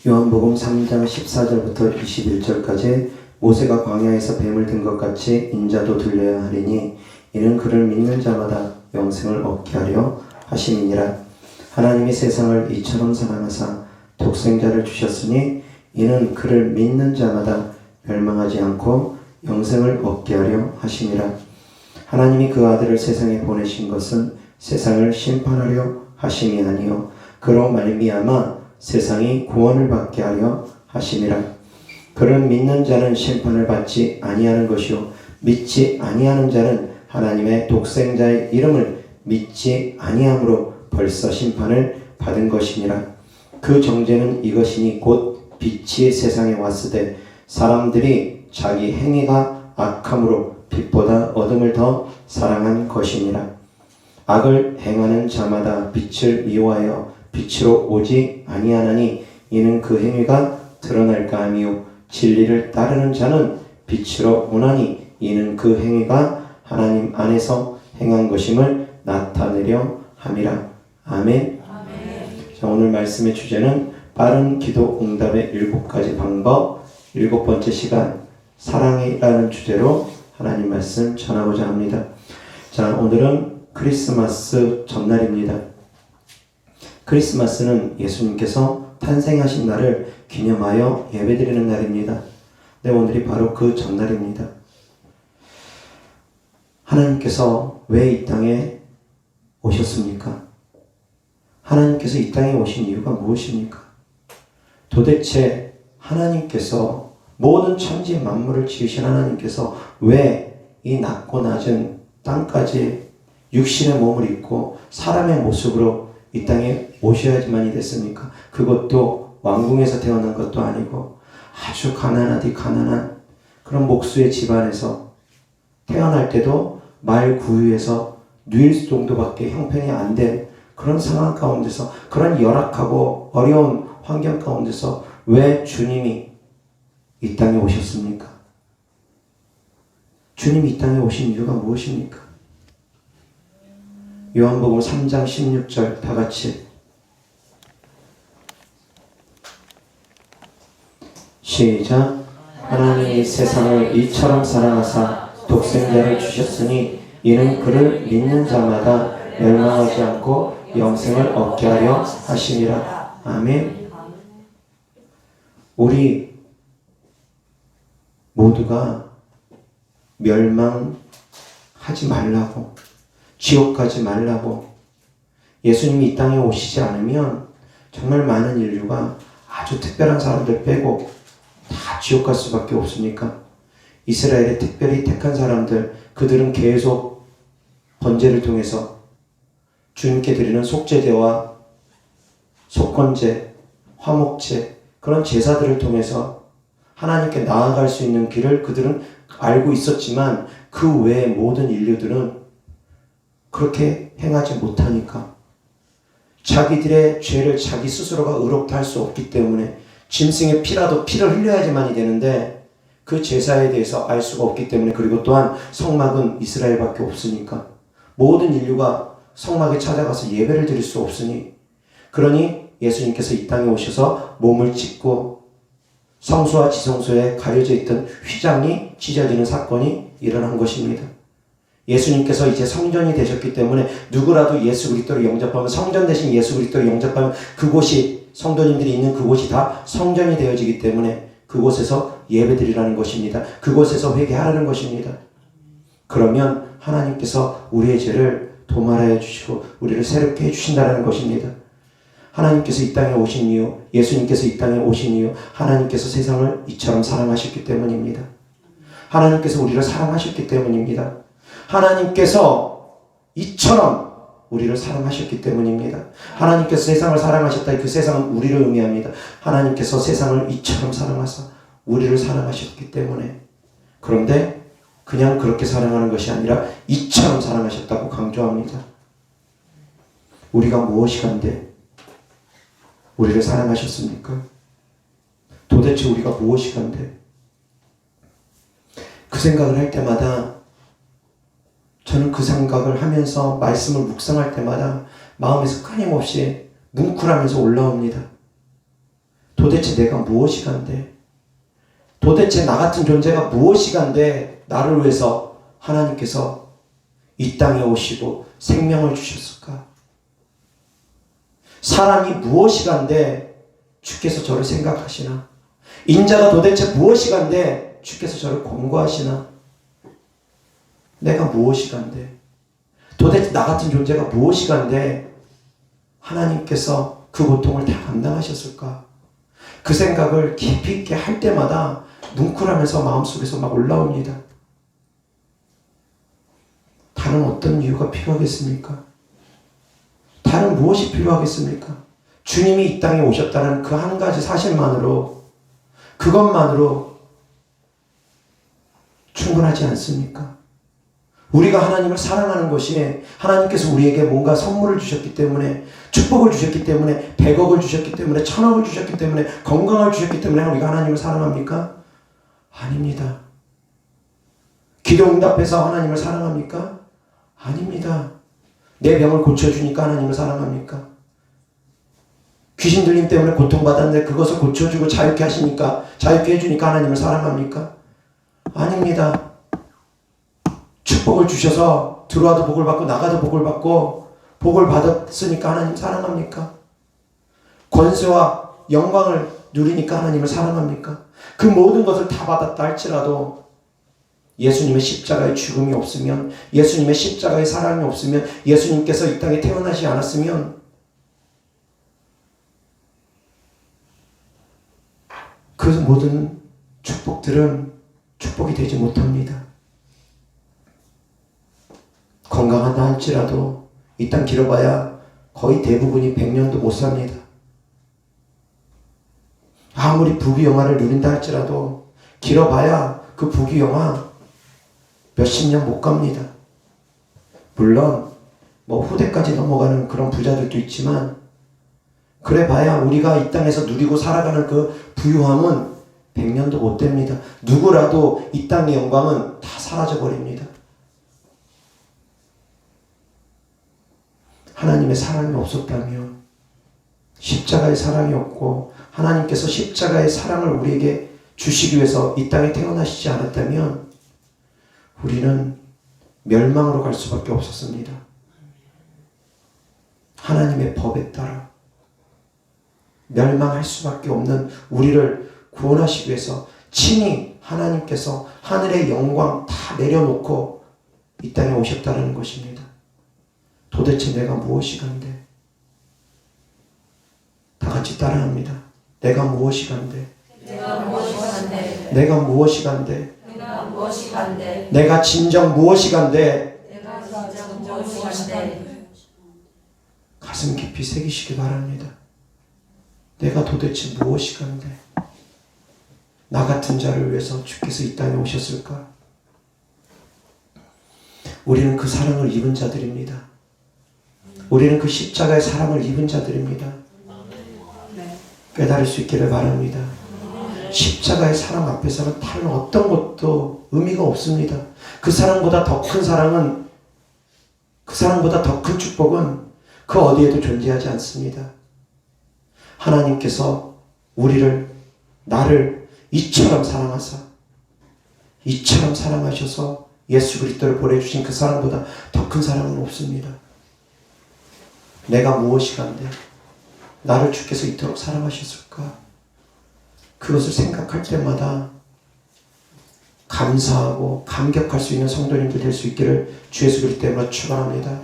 요한복음 3장 14절부터 21절까지 모세가 광야에서 뱀을 든 것 같이 인자도 들려야 하리니 이는 그를 믿는 자마다 영생을 얻게 하려 하심이니라. 하나님이 세상을 이처럼 사랑하사 독생자를 주셨으니 이는 그를 믿는 자마다 멸망하지 않고 영생을 얻게 하려 하심이라. 하나님이 그 아들을 세상에 보내신 것은 세상을 심판하려 하심이 아니요 그로 말미암아 세상이 구원을 받게 하려 하심이라. 그를 믿는 자는 심판을 받지 아니하는 것이요 믿지 아니하는 자는 하나님의 독생자의 이름을 믿지 아니함으로 벌써 심판을 받은 것이니라. 그 정죄는 이것이니 곧 빛이 세상에 왔으되 사람들이 자기 행위가 악함으로 빛보다 어둠을 더 사랑한 것이니라. 악을 행하는 자마다 빛을 미워하여 빛으로 오지 아니하나니 이는 그 행위가 드러날까 하미요 진리를 따르는 자는 빛으로 오나니 이는 그 행위가 하나님 안에서 행한 것임을 나타내려 함이라. 아멘. 자, 오늘 말씀의 주제는 빠른 기도 응답의 7가지 방법, 7번째 시간 사랑이라는 주제로 하나님 말씀 전하고자 합니다. 자, 오늘은 크리스마스 전날입니다. 크리스마스는 예수님께서 탄생하신 날을 기념하여 예배드리는 날입니다. 네, 오늘이 바로 그 전날입니다. 하나님께서 왜 이 땅에 오셨습니까? 하나님께서 이 땅에 오신 이유가 무엇입니까? 도대체 하나님께서 모든 천지 만물을 지으신 하나님께서 왜 이 낮고 낮은 땅까지 육신의 몸을 입고 사람의 모습으로 이 땅에 오셔야지만이 됐습니까? 그것도 왕궁에서 태어난 것도 아니고 아주 가난하디 가난한 그런 목수의 집안에서 태어날 때도 말 구유에서 누일 정도밖에 형편이 안 된 그런 상황 가운데서 그런 열악하고 어려운 환경 가운데서 왜 주님이 이 땅에 오셨습니까? 주님이 이 땅에 오신 이유가 무엇입니까? 요한복음 3장 16절 다 같이 시작. 하나님이 세상을 이처럼 사랑하사 독생자를 주셨으니 이는 그를 믿는 자마다 멸망하지 않고 영생을 얻게 하려 하심이라. 아멘. 우리 모두가 멸망하지 말라고, 지옥 가지 말라고, 예수님이 이 땅에 오시지 않으면 정말 많은 인류가 아주 특별한 사람들 빼고 다 지옥 갈 수밖에 없으니까 이스라엘의 특별히 택한 사람들, 그들은 계속 번제를 통해서 주님께 드리는 속죄제와 속건제, 화목제, 그런 제사들을 통해서 하나님께 나아갈 수 있는 길을 그들은 알고 있었지만 그 외의 모든 인류들은 그렇게 행하지 못하니까 자기들의 죄를 자기 스스로가 의롭다 할 수 없기 때문에 짐승의 피라도 피를 흘려야지만이 되는데 그 제사에 대해서 알 수가 없기 때문에, 그리고 또한 성막은 이스라엘밖에 없으니까 모든 인류가 성막에 찾아가서 예배를 드릴 수 없으니, 그러니 예수님께서 이 땅에 오셔서 몸을 찢고 성소와 지성소에 가려져 있던 휘장이 찢어지는 사건이 일어난 것입니다. 예수님께서 이제 성전이 되셨기 때문에 누구라도 예수 그리스도를 영접하면, 성전 대신 예수 그리스도를 영접하면 그곳이, 성도님들이 있는 그곳이 다 성전이 되어지기 때문에 그곳에서 예배드리라는 것입니다. 그곳에서 회개하라는 것입니다. 그러면 하나님께서 우리의 죄를 도말하여 주시고 우리를 새롭게 해주신다는 것입니다. 하나님께서 이 땅에 오신 이유, 예수님께서 이 땅에 오신 이유, 하나님께서 세상을 이처럼 사랑하셨기 때문입니다. 하나님께서 우리를 사랑하셨기 때문입니다. 하나님께서 이처럼 우리를 사랑하셨기 때문입니다. 하나님께서 세상을 사랑하셨다. 그 세상은 우리를 의미합니다. 하나님께서 세상을 이처럼 사랑하사 우리를 사랑하셨기 때문에, 그런데 그냥 그렇게 사랑하는 것이 아니라 이처럼 사랑하셨다고 강조합니다. 우리가 무엇이 간데 우리를 사랑하셨습니까? 도대체 우리가 무엇이 간데? 그 생각을 할 때마다, 저는 그 생각을 하면서 말씀을 묵상할 때마다 마음에서 끊임없이 뭉클하면서 올라옵니다. 도대체 내가 무엇이간데? 도대체 나 같은 존재가 무엇이간데 나를 위해서 하나님께서 이 땅에 오시고 생명을 주셨을까? 사람이 무엇이간데 주께서 저를 생각하시나? 인자가 도대체 무엇이간데 주께서 저를 권고하시나? 내가 무엇이간데? 도대체 나 같은 존재가 무엇이간데 하나님께서 그 고통을 다 감당하셨을까? 그 생각을 깊이 있게 할 때마다 뭉클하면서 마음속에서 막 올라옵니다. 다른 어떤 이유가 필요하겠습니까? 다른 무엇이 필요하겠습니까? 주님이 이 땅에 오셨다는 그 한 가지 사실만으로, 그것만으로 충분하지 않습니까? 우리가 하나님을 사랑하는 것이 하나님께서 우리에게 뭔가 선물을 주셨기 때문에, 축복을 주셨기 때문에, 100억을 주셨기 때문에, 1000억을 주셨기 때문에, 건강을 주셨기 때문에 우리가 하나님을 사랑합니까? 아닙니다. 기도 응답해서 하나님을 사랑합니까? 아닙니다. 내 병을 고쳐주니까 하나님을 사랑합니까? 귀신 들림 때문에 고통받았는데 그것을 고쳐주고 자유케 하시니까, 자유케 해주니까 하나님을 사랑합니까? 아닙니다. 축복을 주셔서 들어와도 복을 받고 나가도 복을 받고 복을 받았으니까 하나님 사랑합니까? 권세와 영광을 누리니까 하나님을 사랑합니까? 그 모든 것을 다 받았다 할지라도 예수님의 십자가의 죽음이 없으면, 예수님의 십자가의 사랑이 없으면, 예수님께서 이 땅에 태어나지 않았으면 그 모든 축복들은 축복이 되지 못합니다. 건강하다 할지라도 이 땅 길어봐야 거의 대부분이 100년도 못 삽니다. 아무리 부귀영화를 누린다 할지라도 길어봐야 그 부귀영화 몇십 년 못 갑니다. 물론 뭐 후대까지 넘어가는 그런 부자들도 있지만, 그래 봐야 우리가 이 땅에서 누리고 살아가는 그 부유함은 100년도 못 됩니다. 누구라도 이 땅의 영광은 다 사라져 버립니다. 하나님의 사랑이 없었다면, 십자가의 사랑이 없고 하나님께서 십자가의 사랑을 우리에게 주시기 위해서 이 땅에 태어나시지 않았다면 우리는 멸망으로 갈 수밖에 없었습니다. 하나님의 법에 따라 멸망할 수밖에 없는 우리를 구원하시기 위해서 친히 하나님께서 하늘의 영광 다 내려놓고 이 땅에 오셨다는 것입니다. 도대체 내가 무엇이간데? 다 같이 따라합니다. 내가 무엇이간데? 내가 무엇이간데? 내가 무엇이간데? 내가 무엇이간데? 내가 진정 무엇이간데? 내가 진정 무엇이간데? 가슴 깊이 새기시기 바랍니다. 내가 도대체 무엇이간데? 나 같은 자를 위해서 주께서 이 땅에 오셨을까? 우리는 그 사랑을 입은 자들입니다. 우리는 그 십자가의 사랑을 입은 자들입니다. 깨달을 수 있기를 바랍니다. 십자가의 사랑 앞에서는 다른 어떤 것도 의미가 없습니다. 그 사랑보다 더 큰 사랑은, 그 사랑보다 더 큰 축복은 그 어디에도 존재하지 않습니다. 하나님께서 우리를, 나를 이처럼 사랑하사, 이처럼 사랑하셔서 예수 그리스도를 보내주신 그 사랑보다 더 큰 사랑은 없습니다. 내가 무엇이간데 나를 주께서 이토록 사랑하셨을까? 그것을 생각할 때마다 감사하고 감격할 수 있는 성도님들 될 수 있기를 주 예수 그리스도 이름으로 축원합니다.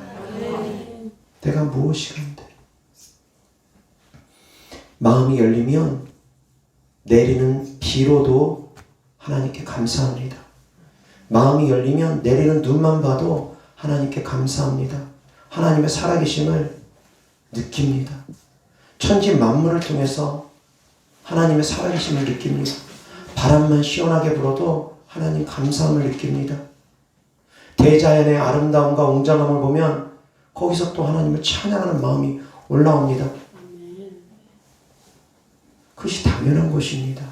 내가 무엇이간데? 마음이 열리면 내리는 비로도 하나님께 감사합니다. 마음이 열리면 내리는 눈만 봐도 하나님께 감사합니다. 하나님의 살아계심을 느낍니다. 천지 만물을 통해서 하나님의 살아계심을 느낍니다. 바람만 시원하게 불어도 하나님 감사함을 느낍니다. 대자연의 아름다움과 웅장함을 보면 거기서 또 하나님을 찬양하는 마음이 올라옵니다. 그것이 당연한 것입니다.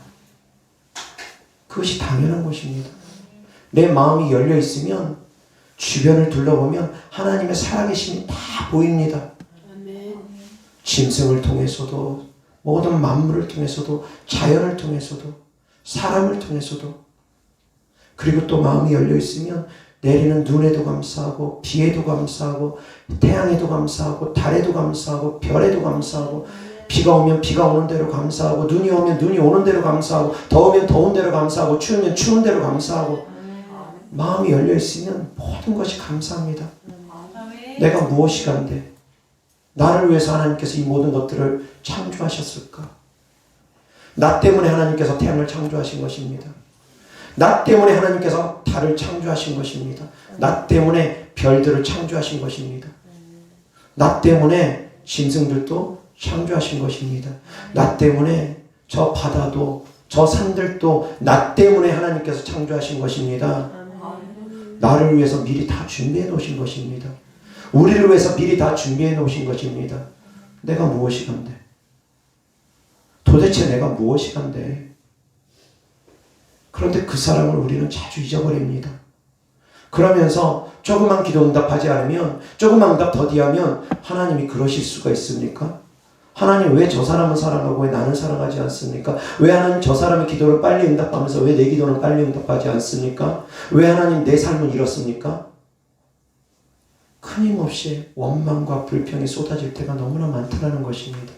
그것이 당연한 것입니다. 내 마음이 열려 있으면 주변을 둘러보면 하나님의 살아계심이 다 보입니다. 짐승을 통해서도, 모든 만물을 통해서도, 자연을 통해서도, 사람을 통해서도, 그리고 또 마음이 열려 있으면 내리는 눈에도 감사하고, 비에도 감사하고, 태양에도 감사하고, 달에도 감사하고, 별에도 감사하고, 비가 오면 비가 오는 대로 감사하고, 눈이 오면 눈이 오는 대로 감사하고, 더우면 더운 대로 감사하고, 추우면 추운 대로 감사하고, 마음이 열려 있으면 모든 것이 감사합니다. 내가 무엇이 간데 나를 위해서 하나님께서 이 모든 것들을 창조하셨을까? 나 때문에 하나님께서 태양을 창조하신 것입니다. 나 때문에 하나님께서 달을 창조하신 것입니다. 나 때문에 별들을 창조하신 것입니다. 나 때문에 짐승들도 창조하신 것입니다. 나 때문에 저 바다도, 저 산들도 나 때문에 하나님께서 창조하신 것입니다. 나를 위해서 미리 다 준비해 놓으신 것입니다. 우리를 위해서 미리 다 준비해 놓으신 것입니다. 내가 무엇이 간대? 도대체 내가 무엇이 간대? 그런데 그 사랑을 우리는 자주 잊어버립니다. 그러면서 조그만 기도 응답하지 않으면, 조그만 응답 더디하면 하나님이 그러실 수가 있습니까? 하나님 왜 저 사람은 사랑하고 왜 나는 사랑하지 않습니까? 왜 하나님 저 사람의 기도를 빨리 응답하면서 왜 내 기도는 빨리 응답하지 않습니까? 왜 하나님 내 삶은 이렇습니까? 끊임없이 원망과 불평이 쏟아질 때가 너무나 많다는 것입니다.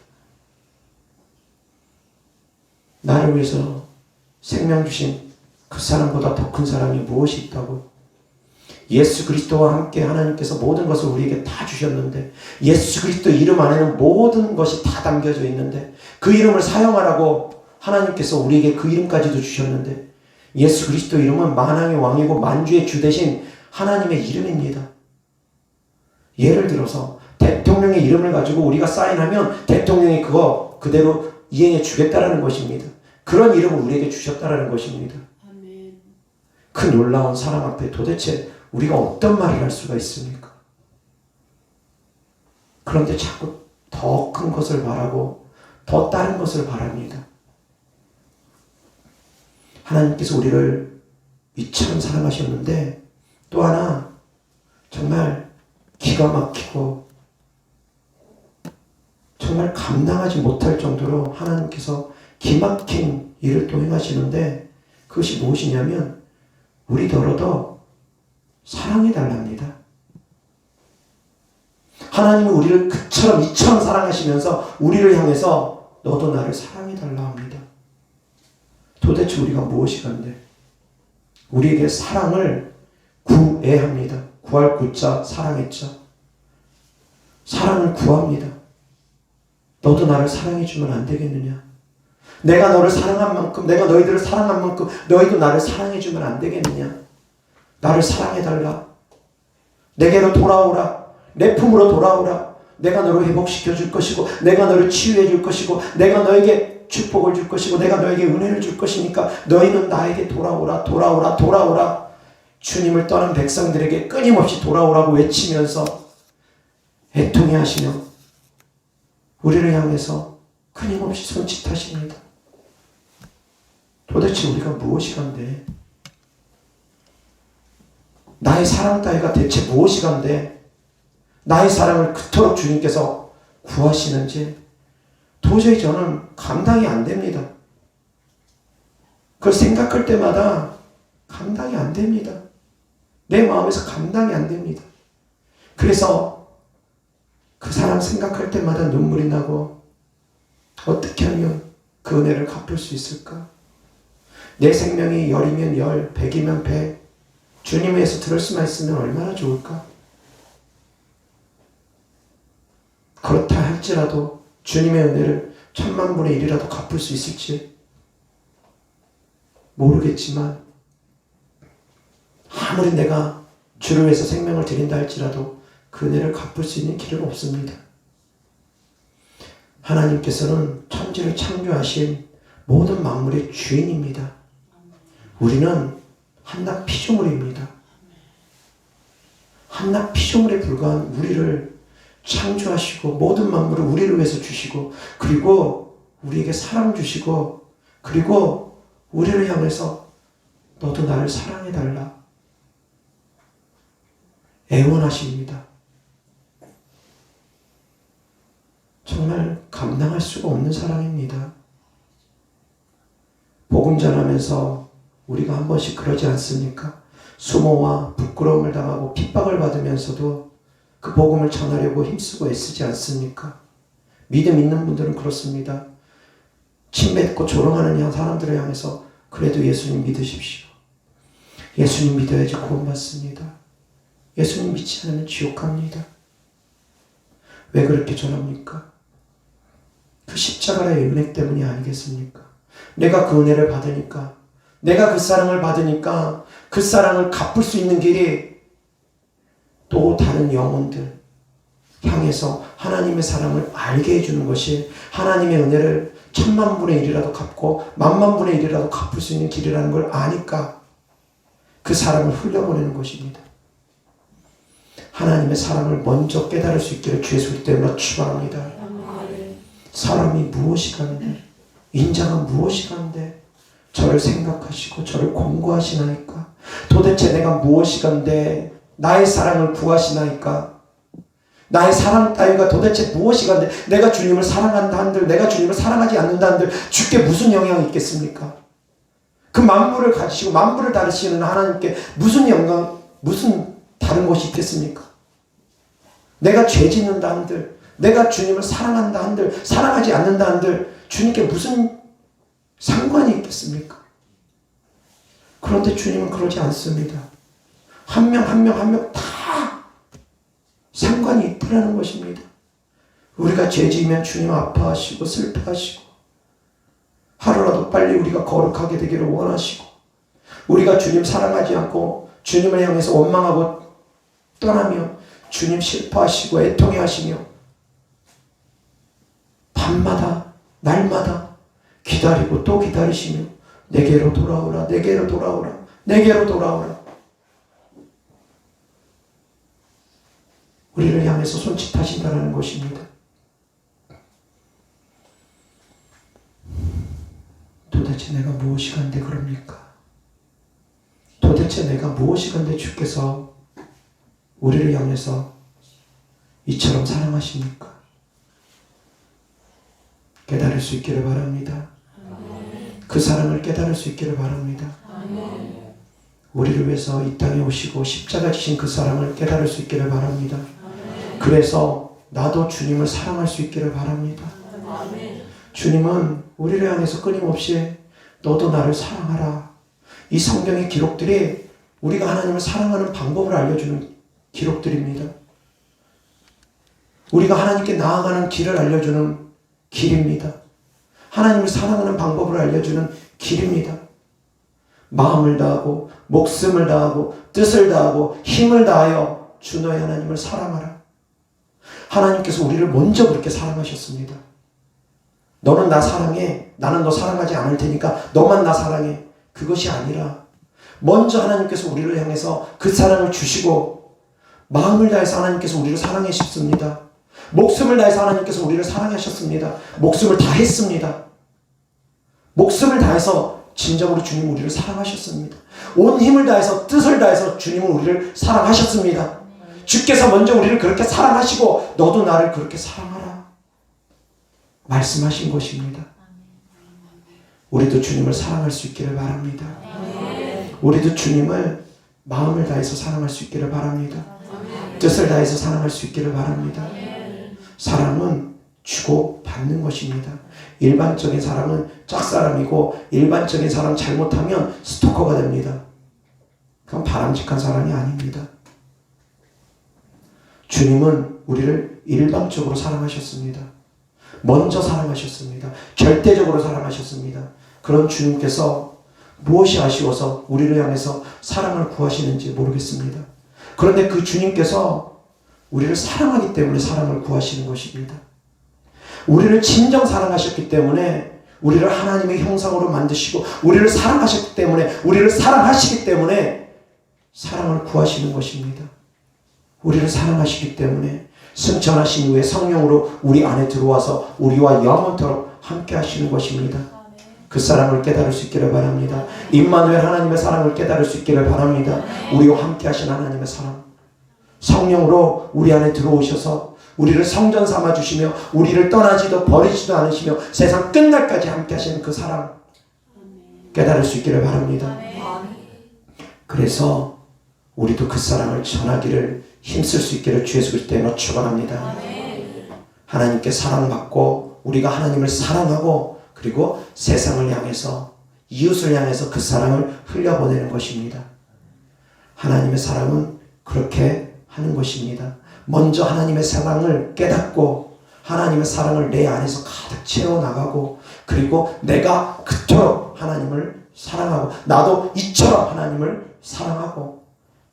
나를 위해서 생명 주신 그 사람보다 더 큰 사랑이 무엇이 있다고? 예수 그리스도와 함께 하나님께서 모든 것을 우리에게 다 주셨는데, 예수 그리스도 이름 안에는 모든 것이 다 담겨져 있는데, 그 이름을 사용하라고 하나님께서 우리에게 그 이름까지도 주셨는데, 예수 그리스도 이름은 만왕의 왕이고 만주의 주 대신 하나님의 이름입니다. 예를 들어서 대통령의 이름을 가지고 우리가 사인하면 대통령이 그거 그대로 이행해 주겠다라는 것입니다. 그런 이름을 우리에게 주셨다라는 것입니다. 그 놀라운 사랑 앞에 도대체 우리가 어떤 말을 할 수가 있습니까? 그런데 자꾸 더 큰 것을 바라고 더 다른 것을 바랍니다. 하나님께서 우리를 이처럼 사랑하셨는데, 또 하나 정말 기가 막히고 정말 감당하지 못할 정도로 하나님께서 기막힌 일을 또 행하시는데, 그것이 무엇이냐면 우리더러도 사랑해달랍니다. 하나님은 우리를 그처럼 이처럼 사랑하시면서 우리를 향해서 너도 나를 사랑해달라 합니다. 도대체 우리가 무엇이 간데? 우리에게 사랑을 구애합니다. 구할 구자, 사랑했자. 사랑을 구합니다. 너도 나를 사랑해주면 안 되겠느냐? 내가 너를 사랑한 만큼, 내가 너희들을 사랑한 만큼 너희도 나를 사랑해주면 안 되겠느냐? 나를 사랑해달라. 내게로 돌아오라. 내 품으로 돌아오라. 내가 너를 회복시켜 줄 것이고, 내가 너를 치유해 줄 것이고, 내가 너에게 축복을 줄 것이고, 내가 너에게 은혜를 줄 것이니까 너희는 나에게 돌아오라, 돌아오라, 돌아오라. 주님을 떠난 백성들에게 끊임없이 돌아오라고 외치면서 애통해 하시며 우리를 향해서 끊임없이 손짓하십니다. 도대체 우리가 무엇이 간데? 나의 사랑 따위가 대체 무엇이 간데? 나의 사랑을 그토록 주님께서 구하시는지 도저히 저는 감당이 안 됩니다. 그걸 생각할 때마다 감당이 안 됩니다. 내 마음에서 감당이 안 됩니다. 그래서 그 사람 생각할 때마다 눈물이 나고, 어떻게 하면 그 은혜를 갚을 수 있을까? 내 생명이 10이면 10, 100이면 100, 주님에 의해서 들을 수만 있으면 얼마나 좋을까? 그렇다 할지라도 주님의 은혜를 1000만분의 1이라도 갚을 수 있을지 모르겠지만, 아무리 내가 주를 위해서 생명을 드린다 할지라도 그 은혜를 갚을 수 있는 길은 없습니다. 하나님께서는 천지를 창조하신 모든 만물의 주인입니다. 우리는 한낱 피조물입니다. 한낱 피조물에 불과한 우리를 창조하시고 모든 만물을 우리를 위해서 주시고, 그리고 우리에게 사랑 주시고, 그리고 우리를 향해서 너도 나를 사랑해달라 애원하십니다. 정말 감당할 수가 없는 사랑입니다. 복음 전하면서 우리가 한 번씩 그러지 않습니까? 수모와 부끄러움을 당하고 핍박을 받으면서도 그 복음을 전하려고 힘쓰고 애쓰지 않습니까? 믿음 있는 분들은 그렇습니다. 침뱉고 조롱하는 사람들을 향해서 그래도 예수님 믿으십시오. 예수님 믿어야지 구원받습니다. 예수님 믿지 않으면 지옥 갑니다. 왜 그렇게 전합니까? 그 십자가의 은혜 때문이 아니겠습니까? 내가 그 은혜를 받으니까, 내가 그 사랑을 받으니까 그 사랑을 갚을 수 있는 길이 또 다른 영혼들 향해서 하나님의 사랑을 알게 해주는 것이 하나님의 은혜를 1000만분의 1이라도 갚고 10,000,000분의 1이라도 갚을 수 있는 길이라는 걸 아니까 그 사랑을 흘려보내는 것입니다. 하나님의 사랑을 먼저 깨달을 수 있기를 주의 소리 때문에 축원합니다. 사람이 무엇이 간데, 인자가 무엇이 간데 저를 생각하시고 저를 권고하시나이까? 도대체 내가 무엇이 간데 나의 사랑을 구하시나이까? 나의 사랑 따위가 도대체 무엇이 간데 내가 주님을 사랑한다 한들, 내가 주님을 사랑하지 않는다 한들 주께 무슨 영향이 있겠습니까? 그 만물을 가지시고 만물을 다루시는 하나님께 무슨 영광, 무슨 다른 것이 있겠습니까? 내가 죄 짓는다 한들, 내가 주님을 사랑한다 한들, 사랑하지 않는다 한들 주님께 무슨 상관이 있겠습니까? 그런데 주님은 그러지 않습니다. 한 명 한 명 한 명 다 상관이 있다는 것입니다. 우리가 죄 지으면 주님 아파하시고 슬퍼하시고 하루라도 빨리 우리가 거룩하게 되기를 원하시고, 우리가 주님 사랑하지 않고 주님을 향해서 원망하고 떠나면 주님 슬퍼하시고 애통해 하시며 밤마다 날마다 기다리고 또 기다리시며 내게로 돌아오라, 내게로 돌아오라, 내게로 돌아오라. 우리를 향해서 손짓하신다는 것입니다. 도대체 내가 무엇이 간데 그럽니까? 도대체 내가 무엇이 간데 주께서 우리를 향해서 이처럼 사랑하십니까? 깨달을 수 있기를 바랍니다. 그 사랑을 깨달을 수 있기를 바랍니다. 우리를 위해서 이 땅에 오시고 십자가 지신 그 사랑을 깨달을 수 있기를 바랍니다. 그래서 나도 주님을 사랑할 수 있기를 바랍니다. 주님은 우리를 향해서 끊임없이 너도 나를 사랑하라. 이 성경의 기록들이 우리가 하나님을 사랑하는 방법을 알려주는 기록들입니다. 우리가 하나님께 나아가는 길을 알려주는 길입니다. 하나님을 사랑하는 방법을 알려주는 길입니다. 마음을 다하고 목숨을 다하고 뜻을 다하고 힘을 다하여 주 너의 하나님을 사랑하라. 하나님께서 우리를 먼저 그렇게 사랑하셨습니다. 너는 나 사랑해, 나는 너 사랑하지 않을 테니까 너만 나 사랑해. 그것이 아니라 먼저 하나님께서 우리를 향해서 그 사랑을 주시고 마음을 다해서 하나님께서 우리를 사랑해 싶습니다. 목숨을 다해서 하나님께서 우리를 사랑하셨습니다. 목숨을 다했습니다. 목숨을 다해서 진정으로 주님 우리를 사랑하셨습니다. 온 힘을 다해서 뜻을 다해서 주님은 우리를 사랑하셨습니다. 주께서 먼저 우리를 그렇게 사랑하시고 너도 나를 그렇게 사랑하라 말씀하신 것입니다. 우리도 주님을 사랑할 수 있기를 바랍니다. 우리도 주님을 마음을 다해서 사랑할 수 있기를 바랍니다. 뜻을 다해서 사랑할 수 있기를 바랍니다. 사랑은 주고 받는 것입니다. 일반적인 사랑은 짝사랑이고 일반적인 사랑 잘못하면 스토커가 됩니다. 그건 바람직한 사랑이 아닙니다. 주님은 우리를 일방적으로 사랑하셨습니다. 먼저 사랑하셨습니다. 절대적으로 사랑하셨습니다. 그런 주님께서 무엇이 아쉬워서 우리를 향해서 사랑을 구하시는지 모르겠습니다. 그런데 그 주님께서 우리를 사랑하기 때문에 사랑을 구하시는 것입니다. 우리를 진정 사랑하셨기 때문에 우리를 하나님의 형상으로 만드시고 우리를 사랑하셨기 때문에 우리를 사랑하시기 때문에 사랑을 구하시는 것입니다. 우리를 사랑하시기 때문에 승천하신 후에 성령으로 우리 안에 들어와서 우리와 영원토록 함께 하시는 것입니다. 그 사랑을 깨달을 수 있기를 바랍니다. 임마누엘 하나님의 사랑을 깨달을 수 있기를 바랍니다. 우리와 함께 하신 하나님의 사랑, 성령으로 우리 안에 들어오셔서 우리를 성전 삼아 주시며 우리를 떠나지도 버리지도 않으시며 세상 끝날까지 함께 하시는 그 사랑 깨달을 수 있기를 바랍니다. 그래서 우리도 그 사랑을 전하기를 힘쓸 수 있기를 주 예수 그리스도의 이름으로 축원합니다. 하나님께 사랑받고 우리가 하나님을 사랑하고 그리고 세상을 향해서 이웃을 향해서 그 사랑을 흘려보내는 것입니다. 하나님의 사랑은 그렇게 하는 것입니다. 먼저 하나님의 사랑을 깨닫고 하나님의 사랑을 내 안에서 가득 채워나가고 그리고 내가 그토록 하나님을 사랑하고 나도 이처럼 하나님을 사랑하고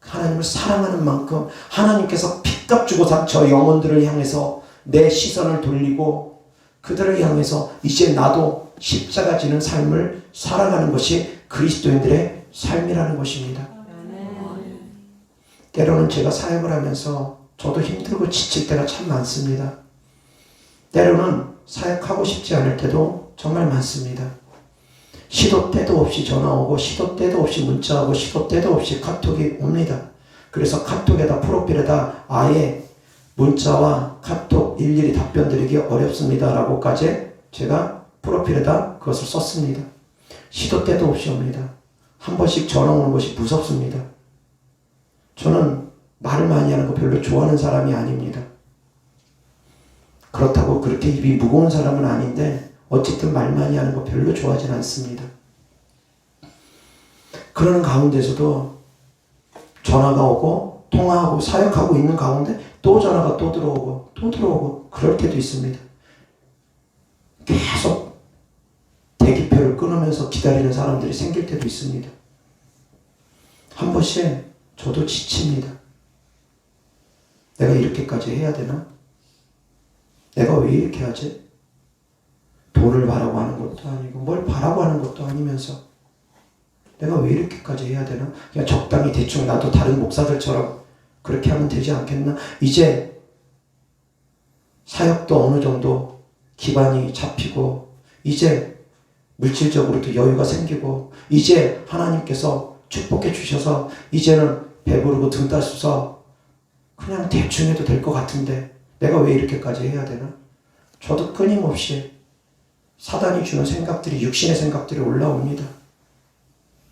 하나님을 사랑하는 만큼 하나님께서 핏값 주고 산 저 영혼들을 향해서 내 시선을 돌리고 그들을 향해서 이제 나도 십자가 지는 삶을 살아가는 것이 그리스도인들의 삶이라는 것입니다. 때로는 제가 사역을 하면서 저도 힘들고 지칠 때가 참 많습니다. 때로는 사역하고 싶지 않을 때도 정말 많습니다. 시도 때도 없이 전화 오고 시도 때도 없이 문자 오고 시도 때도 없이 카톡이 옵니다. 그래서 카톡에다 프로필에다 아예 문자와 카톡 일일이 답변 드리기 어렵습니다 라고까지 제가 프로필에다 그것을 썼습니다. 시도 때도 없이 옵니다. 한 번씩 전화 오는 것이 무섭습니다. 저는 말을 많이 하는 거 별로 좋아하는 사람이 아닙니다. 그렇다고 그렇게 입이 무거운 사람은 아닌데 어쨌든 말 많이 하는 거 별로 좋아하진 않습니다. 그러는 가운데서도 전화가 오고 통화하고 사역하고 있는 가운데 또 전화가 또 들어오고 그럴 때도 있습니다. 계속 대기표를 끊으면서 기다리는 사람들이 생길 때도 있습니다. 한 번씩 저도 지칩니다. 내가 이렇게까지 해야 되나? 내가 왜 이렇게 하지? 돈을 바라고 하는 것도 아니고 뭘 바라고 하는 것도 아니면서 내가 왜 이렇게까지 해야 되나? 그냥 적당히 대충 나도 다른 목사들처럼 그렇게 하면 되지 않겠나? 이제 사역도 어느 정도 기반이 잡히고 이제 물질적으로도 여유가 생기고 이제 하나님께서 축복해 주셔서 이제는 배부르고 등 따셔서 그냥 대충 해도 될 것 같은데 내가 왜 이렇게까지 해야 되나? 저도 끊임없이 사단이 주는 생각들이 육신의 생각들이 올라옵니다.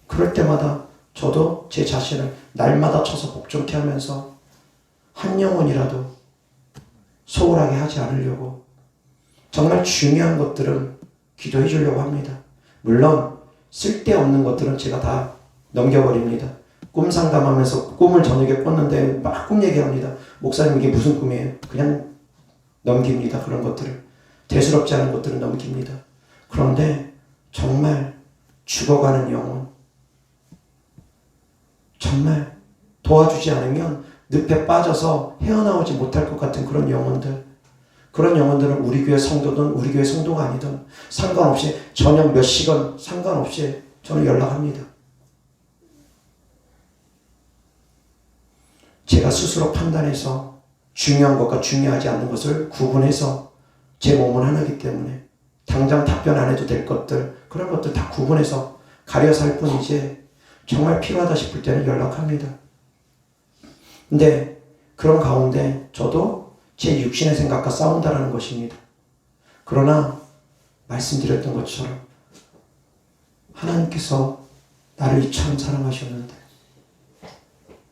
그럴 때마다 저도 제 자신을 날마다 쳐서 복종케 하면서 한 영혼이라도 소홀하게 하지 않으려고 정말 중요한 것들은 기도해 주려고 합니다. 물론 쓸데없는 것들은 제가 다 넘겨버립니다. 꿈 상담하면서 꿈을 저녁에 꿨는데 막 꿈 얘기합니다. 목사님 이게 무슨 꿈이에요? 그냥 넘깁니다. 그런 것들을. 대수롭지 않은 것들은 넘깁니다. 그런데 정말 죽어가는 영혼 정말 도와주지 않으면 늪에 빠져서 헤어나오지 못할 것 같은 그런 영혼들 그런 영혼들은 우리 교회 성도든 우리 교회 성도가 아니든 상관없이 저녁 몇 시간 상관없이 저는 연락합니다. 제가 스스로 판단해서 중요한 것과 중요하지 않는 것을 구분해서 제 몸은 하나이기 때문에 당장 답변 안 해도 될 것들 그런 것들 다 구분해서 가려서 할 뿐이지 정말 필요하다 싶을 때는 연락합니다. 근데 그런 가운데 저도 제 육신의 생각과 싸운다는 것입니다. 그러나 말씀드렸던 것처럼 하나님께서 나를 이처럼 사랑하셨는데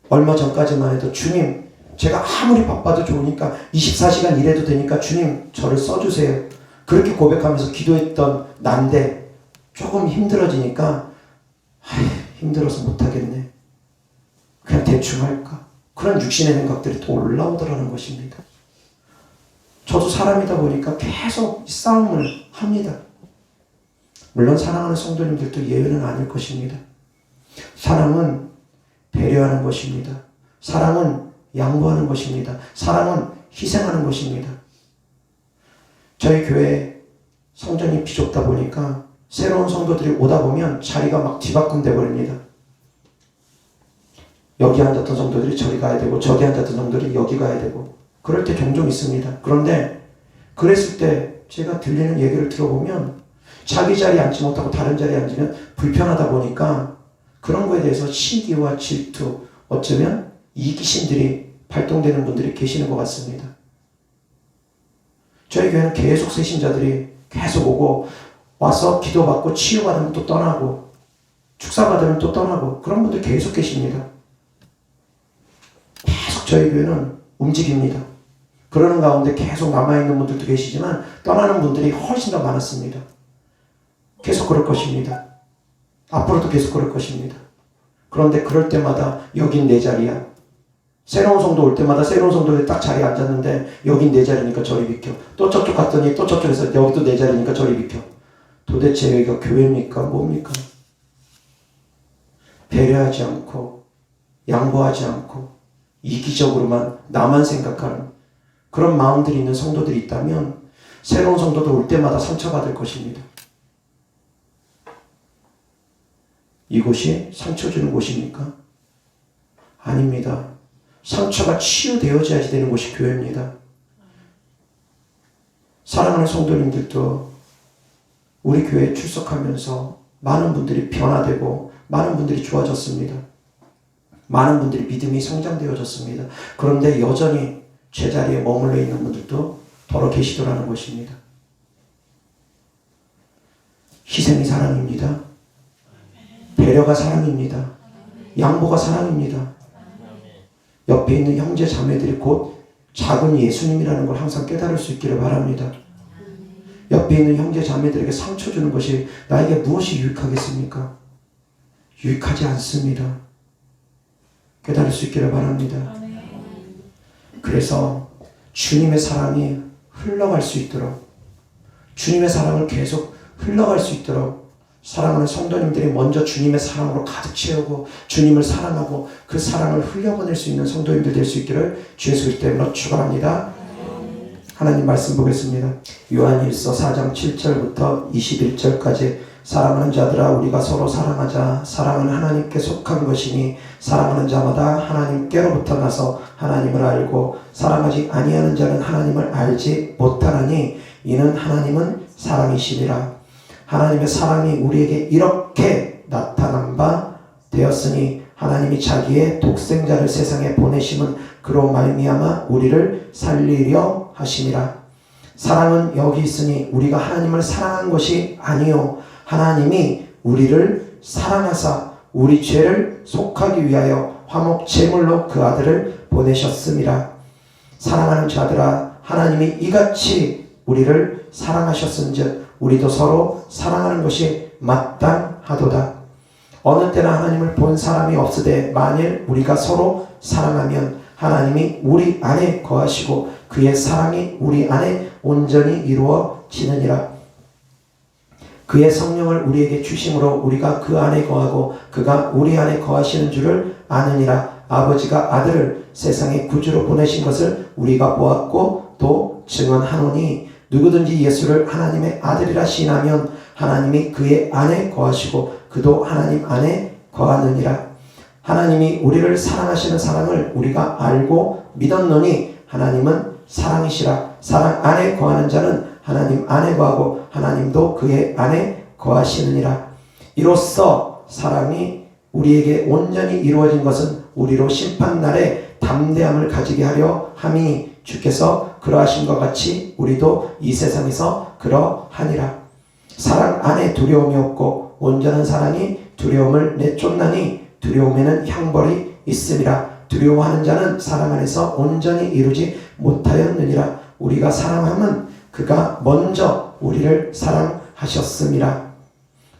얼마 전까지만 해도 주님 제가 아무리 바빠도 좋으니까 24시간 일해도 되니까 주님 저를 써주세요. 그렇게 고백하면서 기도했던 난데 조금 힘들어지니까 힘들어서 못하겠네. 그냥 대충 할까? 그런 육신의 생각들이 또 올라오더라는 것입니다. 저도 사람이다 보니까 계속 싸움을 합니다. 물론 사랑하는 성도님들도 예외는 아닐 것입니다. 사랑은 배려하는 것입니다. 사랑은 양보하는 것입니다. 사랑은 희생하는 것입니다. 저희 교회 성전이 비좁다 보니까 새로운 성도들이 오다 보면 자리가 막 뒤바꿈 돼버립니다. 여기 앉았던 성도들이 저리 가야 되고 저기 앉았던 성도들이 여기 가야 되고 그럴 때 종종 있습니다. 그런데 그랬을 때 제가 들리는 얘기를 들어보면 자기 자리에 앉지 못하고 다른 자리에 앉으면 불편하다 보니까 그런 거에 대해서 시기와 질투 어쩌면 이기심들이 발동되는 분들이 계시는 것 같습니다. 저희 교회는 계속 새신자들이 계속 오고 와서 기도받고 치유받으면 또 떠나고 축사받으면 또 떠나고 그런 분들 계속 계십니다. 계속 저희 교회는 움직입니다. 그러는 가운데 계속 남아있는 분들도 계시지만 떠나는 분들이 훨씬 더 많았습니다. 계속 그럴 것입니다. 앞으로도 계속 그럴 것입니다. 그런데 그럴 때마다 여긴 내 자리야. 새로운 성도 올 때마다 새로운 성도에 딱 자리에 앉았는데 여긴 내 자리니까 저리 비켜. 또 저쪽 갔더니 또 저쪽에서 여기도 내 자리니까 저리 비켜. 도대체 여기가 교회입니까? 뭡니까? 배려하지 않고 양보하지 않고 이기적으로만 나만 생각하는 그런 마음들이 있는 성도들이 있다면 새로운 성도들 올 때마다 상처받을 것입니다. 이곳이 상처 주는 곳입니까? 아닙니다. 상처가 치유되어져야지 되는 곳이 교회입니다. 사랑하는 성도님들도 우리 교회에 출석하면서 많은 분들이 변화되고 많은 분들이 좋아졌습니다. 많은 분들이 믿음이 성장되어졌습니다. 그런데 여전히 제자리에 머물러 있는 분들도 더러 계시더라는 것입니다. 희생이 사랑입니다. 배려가 사랑입니다. 양보가 사랑입니다. 옆에 있는 형제 자매들이 곧 작은 예수님이라는 걸 항상 깨달을 수 있기를 바랍니다. 옆에 있는 형제 자매들에게 상처 주는 것이 나에게 무엇이 유익하겠습니까? 유익하지 않습니다. 깨달을 수 있기를 바랍니다. 그래서 주님의 사랑이 흘러갈 수 있도록 주님의 사랑을 계속 흘러갈 수 있도록 사랑하는 성도님들이 먼저 주님의 사랑으로 가득 채우고 주님을 사랑하고 그 사랑을 흘려보낼 수 있는 성도님들 될 수 있기를 주 예수 그리스도 이름으로 축원합니다. 하나님 말씀 보겠습니다. 요한일서 4장 7절부터 21절까지 사랑하는 자들아 우리가 서로 사랑하자. 사랑은 하나님께 속한 것이니 사랑하는 자마다 하나님께로부터 나서 하나님을 알고 사랑하지 아니하는 자는 하나님을 알지 못하나니 이는 하나님은 사랑이시니라. 하나님의 사랑이 우리에게 이렇게 나타난 바 되었으니 하나님이 자기의 독생자를 세상에 보내심은 그로 말미암아 우리를 살리려 하심이라. 사랑은 여기 있으니 우리가 하나님을 사랑한 것이 아니요 하나님이 우리를 사랑하사 우리 죄를 속하기 위하여 화목 제물로 그 아들을 보내셨음이라. 사랑하는 자들아 하나님이 이같이 우리를 사랑하셨은즉 우리도 서로 사랑하는 것이 마땅하도다. 어느 때나 하나님을 본 사람이 없으되 만일 우리가 서로 사랑하면 하나님이 우리 안에 거하시고 그의 사랑이 우리 안에 온전히 이루어지느니라. 그의 성령을 우리에게 주심으로 우리가 그 안에 거하고 그가 우리 안에 거하시는 줄을 아느니라. 아버지가 아들을 세상에 구주로 보내신 것을 우리가 보았고 또 증언하노니 누구든지 예수를 하나님의 아들이라 시인하면 하나님이 그의 안에 거하시고 그도 하나님 안에 거하느니라. 하나님이 우리를 사랑하시는 사랑을 우리가 알고 믿었노니 하나님은 사랑이시라. 사랑 안에 거하는 자는 하나님 안에 거하고 하나님도 그의 안에 거하시느니라. 이로써 사랑이 우리에게 온전히 이루어진 것은 우리로 심판날에 담대함을 가지게 하려 함이 주께서 그러하신 것 같이 우리도 이 세상에서 그러하니라. 사랑 안에 두려움이 없고 온전한 사랑이 두려움을 내쫓나니 두려움에는 형벌이 있음이라. 두려워하는 자는 사랑 안에서 온전히 이루지 못하였느니라. 우리가 사랑함은 그가 먼저 우리를 사랑하셨음이라.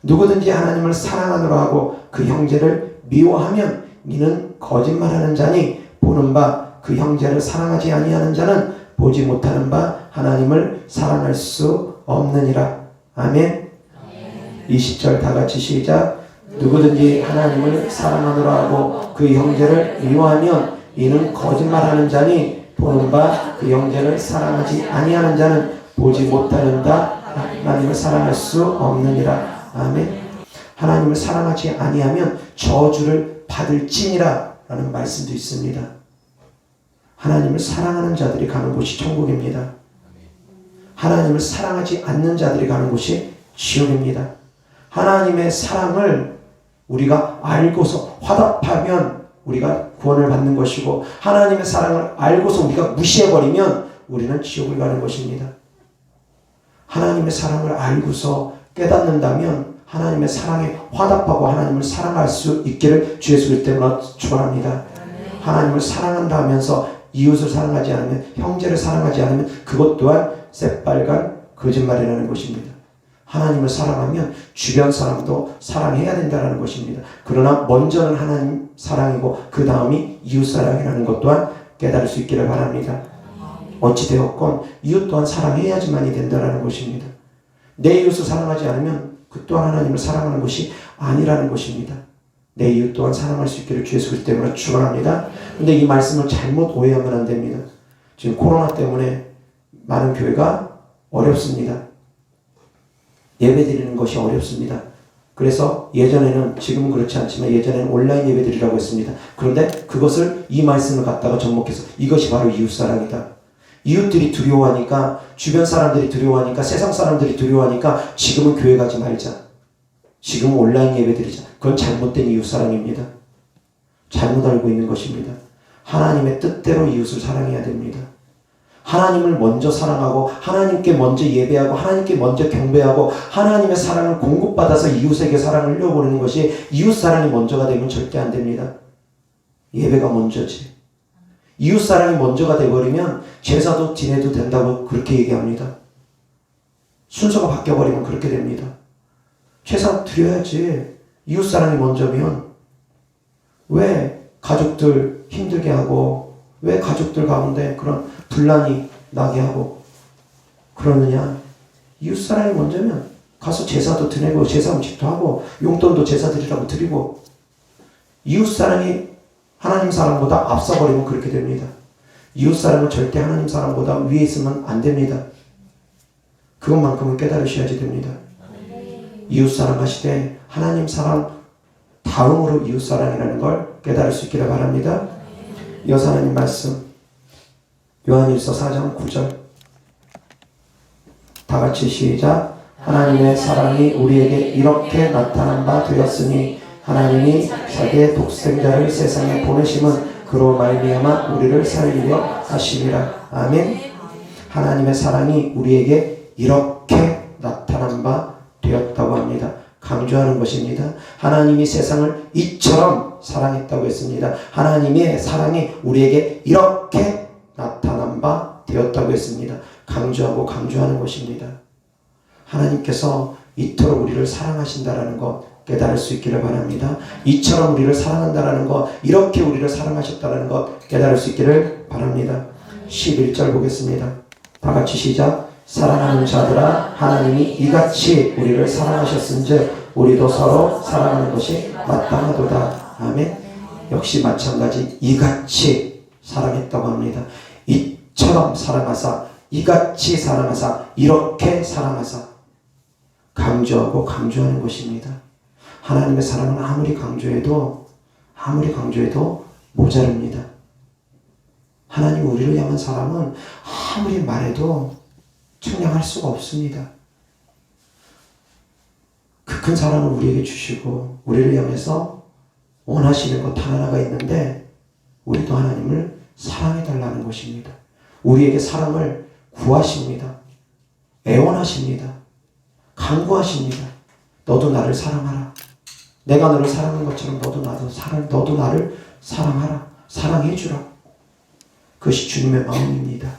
누구든지 하나님을 사랑하노라 하고 그 형제를 미워하면 이는 거짓말하는 자니 보는 바 그 형제를 사랑하지 아니하는 자는 보지 못하는 바 하나님을 사랑할 수 없느니라. 아멘. 20절 다 같이 시작. 누구든지 하나님을 사랑하노라 하고 그 형제를 미워하면 이는 거짓말하는 자니 보는 바 그 형제를 사랑하지 아니하는 자는 보지 못하는다. 하나님을 사랑할 수 없느니라. 아멘. 하나님을 사랑하지 아니하면 저주를 받을지니라 라는 말씀도 있습니다. 하나님을 사랑하는 자들이 가는 곳이 천국입니다. 하나님을 사랑하지 않는 자들이 가는 곳이 지옥입니다. 하나님의 사랑을 우리가 알고서 화답하면 우리가 구원을 받는 것이고 하나님의 사랑을 알고서 우리가 무시해버리면 우리는 지옥을 가는 것입니다. 하나님의 사랑을 알고서 깨닫는다면 하나님의 사랑에 화답하고 하나님을 사랑할 수 있기를 주 예수 그리스도 때문에 축원합니다. 하나님을 사랑한다 하면서 이웃을 사랑하지 않으면, 형제를 사랑하지 않으면 그것 또한 새빨간 거짓말이라는 것입니다. 하나님을 사랑하면 주변 사람도 사랑해야 된다는 것입니다. 그러나 먼저는 하나님 사랑이고 그 다음이 이웃 사랑이라는 것 또한 깨달을 수 있기를 바랍니다. 어찌되었건 이웃 또한 사랑해야지만이 된다는 것입니다. 내 이웃을 사랑하지 않으면 그 또한 하나님을 사랑하는 것이 아니라는 것입니다. 내 이웃 또한 사랑할 수 있기를 주 예수 그리스도 때문에 축원합니다. 근데 이 말씀을 잘못 오해하면 안 됩니다. 지금 코로나 때문에 많은 교회가 어렵습니다. 예배드리는 것이 어렵습니다. 그래서 예전에는, 지금은 그렇지 않지만 예전에는 온라인 예배드리라고 했습니다. 그런데 그것을, 이 말씀을 갖다가 접목해서 이것이 바로 이웃사랑이다. 이웃들이 두려워하니까, 주변 사람들이 두려워하니까, 세상 사람들이 두려워하니까 지금은 교회 가지 말자, 지금은 온라인 예배드리자. 그건 잘못된 이웃사랑입니다. 잘못 알고 있는 것입니다. 하나님의 뜻대로 이웃을 사랑해야 됩니다. 하나님을 먼저 사랑하고 하나님께 먼저 예배하고 하나님께 먼저 경배하고 하나님의 사랑을 공급받아서 이웃에게 사랑을 흘려보내는 것이, 이웃사랑이 먼저가 되면 절대 안 됩니다. 예배가 먼저지. 이웃사랑이 먼저가 되어버리면 제사도 지내도 된다고 그렇게 얘기합니다. 순서가 바뀌어버리면 그렇게 됩니다. 제사 드려야지. 이웃사랑이 먼저면 왜 가족들 힘들게 하고, 왜 가족들 가운데 그런 분란이 나게 하고 그러느냐. 이웃사랑이 먼저면 가서 제사도 드리고 제사 음식도 하고 용돈도 제사 드리라고 드리고, 이웃사랑이 하나님 사랑보다 앞서버리면 그렇게 됩니다. 이웃사랑은 절대 하나님 사랑보다 위에 있으면 안 됩니다. 그것만큼은 깨달으셔야지 됩니다. 이웃사랑 하시되 하나님 사랑 다음으로 이웃사랑이라는 걸 깨달을 수 있기를 바랍니다. 이어서 하나님 말씀, 요한일서 4장 9절 다같이 시작. 하나님의 사랑이 우리에게 이렇게 나타난 바 되었으니 하나님이 자기의 독생자를 세상에 보내심은 그로 말미암아 우리를 살리려 하심이라. 아멘. 하나님의 사랑이 우리에게 이렇게 나타난 바 되었다고 합니다. 강조하는 것입니다. 하나님이 세상을 이처럼 사랑했다고 했습니다. 하나님의 사랑이 우리에게 이렇게 나타난 바 되었다고 했습니다. 강조하고 강조하는 것입니다. 하나님께서 이토록 우리를 사랑하신다라는 것 깨달을 수 있기를 바랍니다. 이처럼 우리를 사랑한다라는 것, 이렇게 우리를 사랑하셨다라는 것 깨달을 수 있기를 바랍니다. 11절 보겠습니다. 다 같이 시작. 사랑하는 자들아, 하나님이 이같이 우리를 사랑하셨은즉 우리도 서로 사랑하는 것이 마땅하도다. 아멘. 역시 마찬가지 이같이 사랑했다고 합니다. 이처럼 사랑하사, 이같이 사랑하사, 이렇게 사랑하사, 강조하고 강조하는 것입니다. 하나님의 사랑은 아무리 강조해도 모자릅니다. 하나님 우리를 향한 사랑은 아무리 말해도 측량할 수가 없습니다. 그 큰 사랑을 우리에게 주시고 우리를 향해서 원하시는 것 단 하나가 있는데, 우리도 하나님을 사랑해달라는 것입니다. 우리에게 사랑을 구하십니다. 애원하십니다. 간구하십니다. 너도 나를 사랑하라. 내가 너를 사랑한 것처럼 너도 나를 사랑하라. 사랑해주라. 그것이 주님의 마음입니다.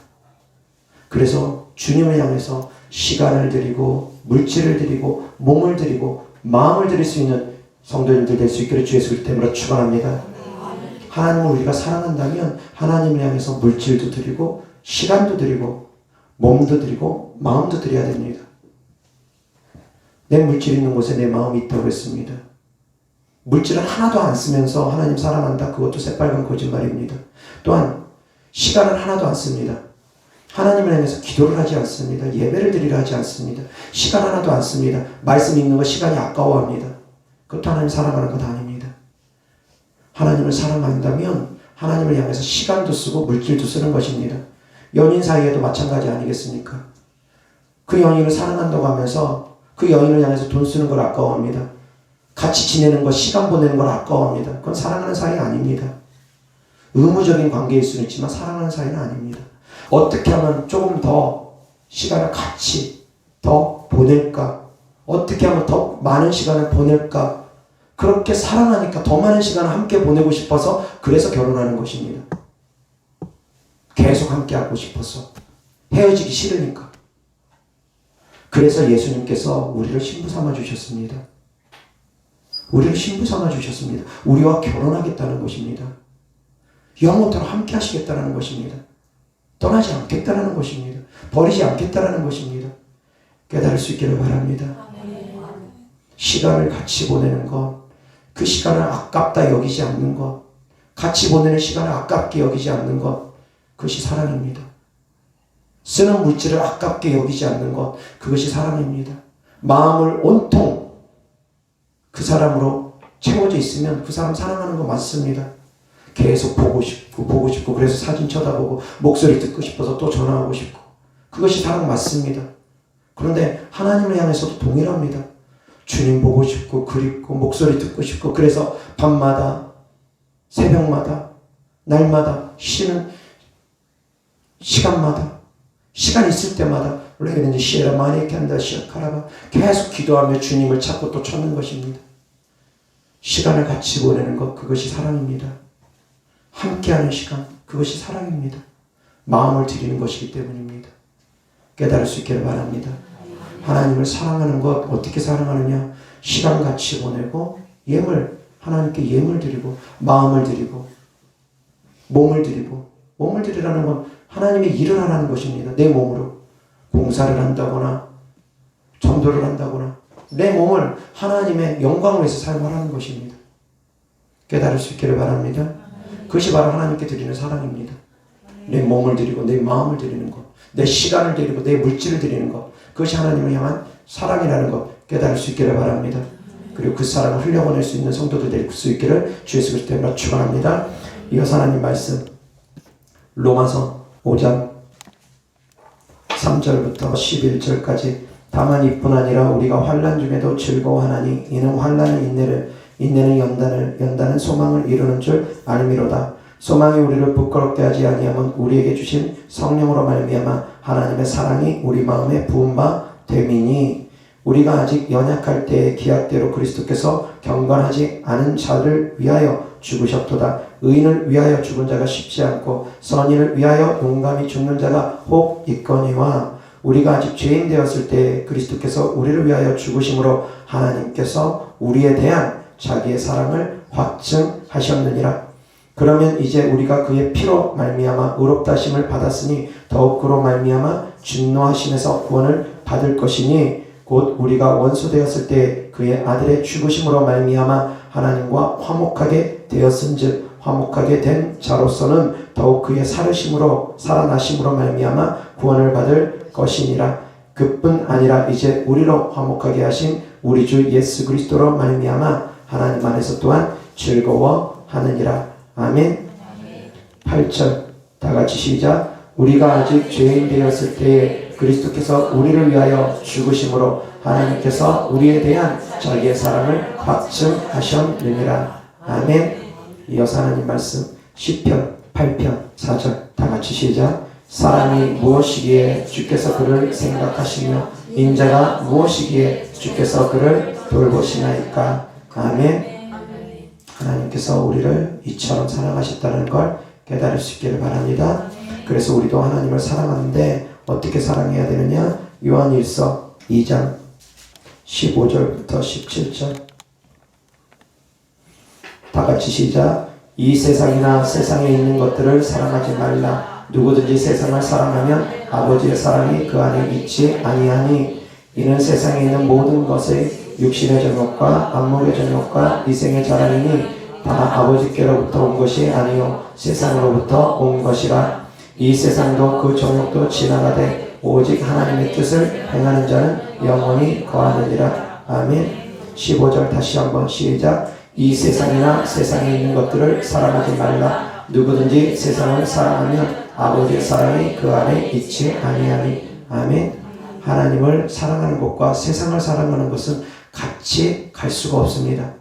그래서 주님을 향해서 시간을 드리고 물질을 드리고 몸을 드리고 마음을 드릴 수 있는 성도님들 될 수 있기를 주 예수 그리스도 이름으로 축원합니다. 하나님을 우리가 사랑한다면 하나님을 향해서 물질도 드리고 시간도 드리고 몸도 드리고 마음도 드려야 됩니다. 내 물질 있는 곳에 내 마음이 있다고 했습니다. 물질을 하나도 안 쓰면서 하나님 사랑한다, 그것도 새빨간 거짓말입니다. 또한 시간을 하나도 안 씁니다. 하나님을 향해서 기도를 하지 않습니다. 예배를 드리려 하지 않습니다. 시간 하나도 안 씁니다. 말씀 읽는 거 시간이 아까워합니다. 그것도 하나님 사랑하는 것 아닙니다. 하나님을 사랑한다면 하나님을 향해서 시간도 쓰고 물질도 쓰는 것입니다. 연인 사이에도 마찬가지 아니겠습니까? 그 연인을 사랑한다고 하면서 그 연인을 향해서 돈 쓰는 걸 아까워합니다. 같이 지내는 것, 시간 보내는 걸 아까워합니다. 그건 사랑하는 사이 아닙니다. 의무적인 관계일 수는 있지만 사랑하는 사이는 아닙니다. 어떻게 하면 조금 더 시간을 같이 더 보낼까? 어떻게 하면 더 많은 시간을 보낼까? 그렇게 사랑하니까 더 많은 시간을 함께 보내고 싶어서 그래서 결혼하는 것입니다. 계속 함께 하고 싶어서. 헤어지기 싫으니까. 그래서 예수님께서 우리를 신부 삼아 주셨습니다. 우리를 신부 삼아 주셨습니다. 우리와 결혼하겠다는 것입니다. 영원토록 함께 하시겠다는 것입니다. 떠나지 않겠다는 것입니다. 버리지 않겠다는 것입니다. 깨달을 수 있기를 바랍니다. 시간을 같이 보내는 것, 그 시간을 아깝다 여기지 않는 것, 같이 보내는 시간을 아깝게 여기지 않는 것, 그것이 사랑입니다. 쓰는 물질을 아깝게 여기지 않는 것, 그것이 사랑입니다. 마음을 온통 그 사람으로 채워져 있으면 그 사람 사랑하는 거 맞습니다. 계속 보고 싶고 그래서 사진 쳐다보고 목소리 듣고 싶어서 또 전화하고 싶고 그것이 사랑 맞습니다. 그런데 하나님을 향해서도 동일합니다. 주님 보고 싶고 그립고 목소리 듣고 싶고 그래서 밤마다 새벽마다 날마다 쉬는 시간마다 시간 있을 때마다 우리가 시에라 마니 캔다 시아카라바 계속 기도하며 주님을 찾고 또 찾는 것입니다. 시간을 같이 보내는 것 그것이 사랑입니다. 함께하는 시간 그것이 사랑입니다. 마음을 드리는 것이기 때문입니다. 깨달을 수 있기를 바랍니다. 하나님을 사랑하는 것 어떻게 사랑하느냐? 시간 같이 보내고 하나님께 예물 드리고 마음을 드리고 몸을 드리고 몸을 드리라는 건 하나님의 일을 하라는 것입니다. 내 몸으로 공사를 한다거나 전도를 한다거나 내 몸을 하나님의 영광을 위해서 사용하라는 것입니다. 깨달을 수 있기를 바랍니다. 그것이 바로 하나님께 드리는 사랑입니다. 내 몸을 드리고 내 마음을 드리는 것, 내 시간을 드리고 내 물질을 드리는 것, 그것이 하나님을 향한 사랑이라는 것 깨달을 수 있기를 바랍니다. 그리고 그 사랑을 흘려보낼 수 있는 성도들 될 수 있기를 주 예수 그리스도 이름으로 축원합니다. 이어서 하나님 말씀 로마서 5장 3절부터 11절까지 다만 이뿐 아니라 우리가 환난 중에도 즐거워하나니 이는 환난은 인내는 연단은 소망을 이루는 줄 알미로다. 소망이 우리를 부끄럽게 하지 아니하면 우리에게 주신 성령으로 말미암아 하나님의 사랑이 우리 마음에 부은 바 됨이니 우리가 아직 연약할 때의 기약대로 그리스도께서 경건하지 않은 자를 위하여 죽으셨도다. 의인을 위하여 죽은 자가 쉽지 않고 선인을 위하여 용감히 죽는 자가 혹 있거니와 우리가 아직 죄인 되었을 때 그리스도께서 우리를 위하여 죽으심으로 하나님께서 우리에 대한 자기의 사랑을 확증하셨느니라. 그러면 이제 우리가 그의 피로 말미암아 의롭다 하심을 받았으니 더욱 그로 말미암아 진노하심에서 구원을 받을 것이니 곧 우리가 원수 되었을 때 그의 아들의 죽으심으로 말미암아 하나님과 화목하게 되었은즉 화목하게 된 자로서는 더욱 그의 살아나심으로 말미암아 구원을 받을 것이니라. 그뿐 아니라 이제 우리로 화목하게 하신 우리 주 예수 그리스도로 말미암아 하나님 안에서 또한 즐거워하느니라. 아멘. 8절 다같이 시작. 우리가 아직 죄인 되었을 때에 그리스도께서 우리를 위하여 죽으심으로 하나님께서 우리에 대한 자기의 사랑을 확증하셨느니라. 아멘. 이어서 하나님 말씀 시편 8편 4절 다같이 시작. 사람이 무엇이기에 주께서 그를 생각하시며 인자가 무엇이기에 주께서 그를 돌보시나이까. 아멘. 하나님께서 우리를 이처럼 사랑하셨다는 걸 깨달을 수 있기를 바랍니다. 그래서 우리도 하나님을 사랑하는데 어떻게 사랑해야 되느냐? 요한일서 2장 15절부터 17절 다같이 시작. 이 세상이나 세상에 있는 것들을 사랑하지 말라. 누구든지 세상을 사랑하면 아버지의 사랑이 그 안에 있지 아니하니 이는 세상에 있는 모든 것의 육신의 정욕과 안목의 정욕과 이생의 자랑이니 다 아버지께로부터 온 것이 아니요 세상으로부터 온 것이라. 이 세상도 그 정욕도 지나가되 오직 하나님의 뜻을 행하는 자는 영원히 거하느니라. 아멘. 15절 다시 한번 시작. 이 세상이나 세상에 있는 것들을 사랑하지 말라. 누구든지 세상을 사랑하면 아버지의 사랑이 그 안에 있지 아니하니. 아멘. 하나님을 사랑하는 것과 세상을 사랑하는 것은 같이 갈 수가 없습니다.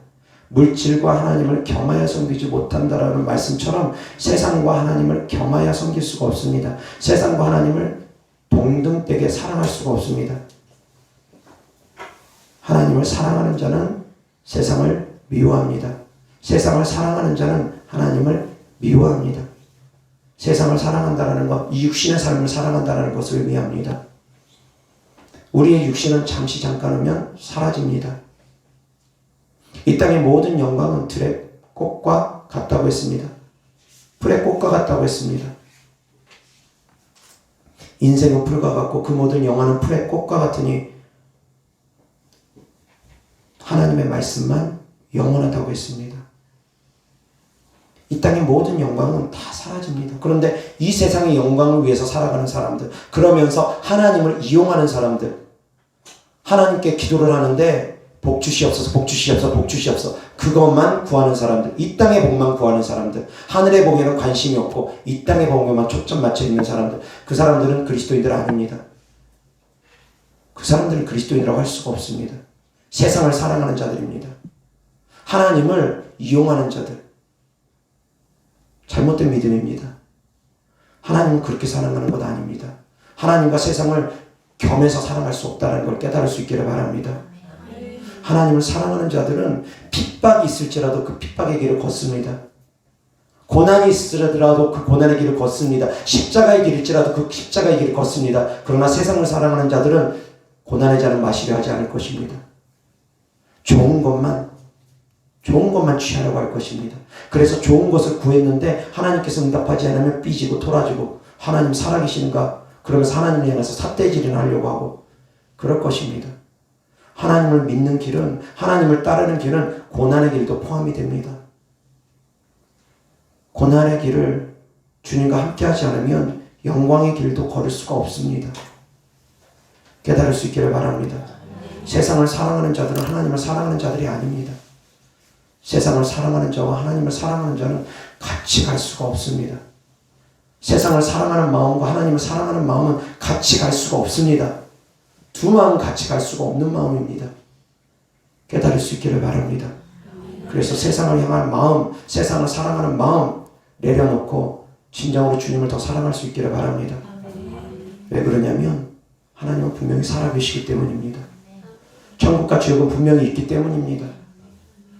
물질과 하나님을 겸하여 섬기지 못한다라는 말씀처럼 세상과 하나님을 겸하여 섬길 수가 없습니다. 세상과 하나님을 동등되게 사랑할 수가 없습니다. 하나님을 사랑하는 자는 세상을 미워합니다. 세상을 사랑하는 자는 하나님을 미워합니다. 세상을 사랑한다는 것, 이 육신의 삶을 사랑한다는 것을 의미합니다. 우리의 육신은 잠시 잠깐 오면 사라집니다. 이 땅의 모든 영광은 들의 꽃과 같다고 했습니다. 풀의 꽃과 같다고 했습니다. 인생은 풀과 같고 그 모든 영화는 풀의 꽃과 같으니 하나님의 말씀만 영원하다고 했습니다. 이 땅의 모든 영광은 다 사라집니다. 그런데 이 세상의 영광을 위해서 살아가는 사람들, 그러면서 하나님을 이용하는 사람들, 하나님께 기도를 하는데 복 주시옵소서, 복 주시옵소서, 복 주시옵소서, 그것만 구하는 사람들, 이 땅의 복만 구하는 사람들, 하늘의 복에는 관심이 없고 이 땅의 복에만 초점 맞춰 있는 사람들, 그 사람들은 그리스도인들 아닙니다. 그 사람들은 그리스도인이라고 할 수가 없습니다. 세상을 사랑하는 자들입니다. 하나님을 이용하는 자들, 잘못된 믿음입니다. 하나님은 그렇게 사랑하는 것 아닙니다. 하나님과 세상을 겸해서 사랑할 수 없다는 걸 깨달을 수 있기를 바랍니다. 하나님을 사랑하는 자들은 핍박이 있을지라도 그 핍박의 길을 걷습니다. 고난이 있을지라도 그 고난의 길을 걷습니다. 십자가의 길일지라도 그 십자가의 길을 걷습니다. 그러나 세상을 사랑하는 자들은 고난의 잔을 마시려 하지 않을 것입니다. 좋은 것만 취하려고 할 것입니다. 그래서 좋은 것을 구했는데 하나님께서 응답하지 않으면 삐지고 토라지고 하나님 살아계시는가? 그러면서 하나님을 향해서 삿대질을 하려고 하고 그럴 것입니다. 하나님을 믿는 길은, 하나님을 따르는 길은 고난의 길도 포함이 됩니다. 고난의 길을 주님과 함께하지 않으면 영광의 길도 걸을 수가 없습니다. 깨달을 수 있기를 바랍니다. 세상을 사랑하는 자들은 하나님을 사랑하는 자들이 아닙니다. 세상을 사랑하는 자와 하나님을 사랑하는 자는 같이 갈 수가 없습니다. 세상을 사랑하는 마음과 하나님을 사랑하는 마음은 같이 갈 수가 없습니다. 두 마음은 같이 갈 수가 없는 마음입니다. 깨달을 수 있기를 바랍니다. 그래서 세상을 향한 마음, 세상을 사랑하는 마음 내려놓고 진정으로 주님을 더 사랑할 수 있기를 바랍니다. 왜 그러냐면 하나님은 분명히 살아계시기 때문입니다. 천국과 지옥은 분명히 있기 때문입니다.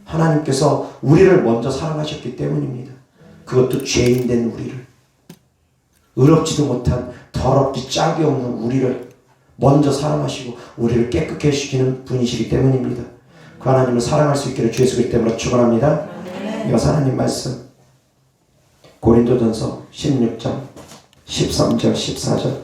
하나님께서 우리를 먼저 사랑하셨기 때문입니다. 그것도 죄인된 우리를, 의롭지도 못한 더럽기 짝이 없는 우리를 먼저 사랑하시고 우리를 깨끗게 해주시는 분이시기 때문입니다. 그 하나님을 사랑할 수 있기를 주 예수 그리스도 이름으로 축원합니다. 이어서 하나님 말씀 고린도전서 16장 13절 14절